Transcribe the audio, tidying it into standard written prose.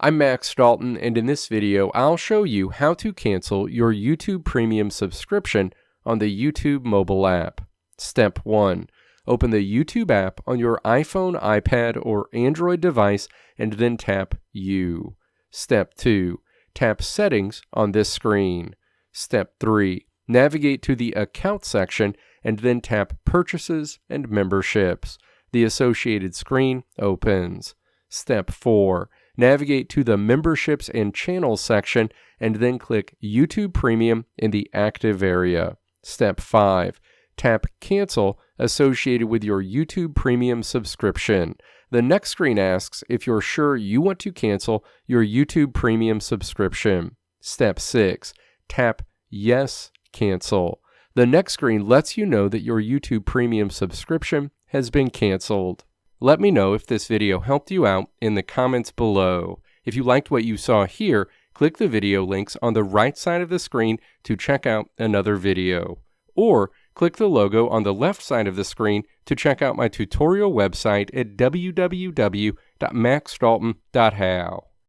I'm Max Dalton, and in this video, I'll show you how to cancel your YouTube Premium subscription on the YouTube mobile app. Step 1. Open the YouTube app on your iPhone, iPad, or Android device, and then tap You. Step 2. Tap Settings on this screen. Step 3. Navigate to the Account section, and then tap Purchases and Memberships. The associated screen opens. Step 4. Navigate to the Memberships and Channels section and then click YouTube Premium in the active area. Step 5. Tap Cancel associated with your YouTube Premium subscription. The next screen asks if you're sure you want to cancel your YouTube Premium subscription. Step 6. Tap Yes, Cancel. The next screen lets you know that your YouTube Premium subscription has been canceled. Let me know if this video helped you out in the comments below. If you liked what you saw here, click the video links on the right side of the screen to check out another video. Or click the logo on the left side of the screen to check out my tutorial website at www.maxdalton.how.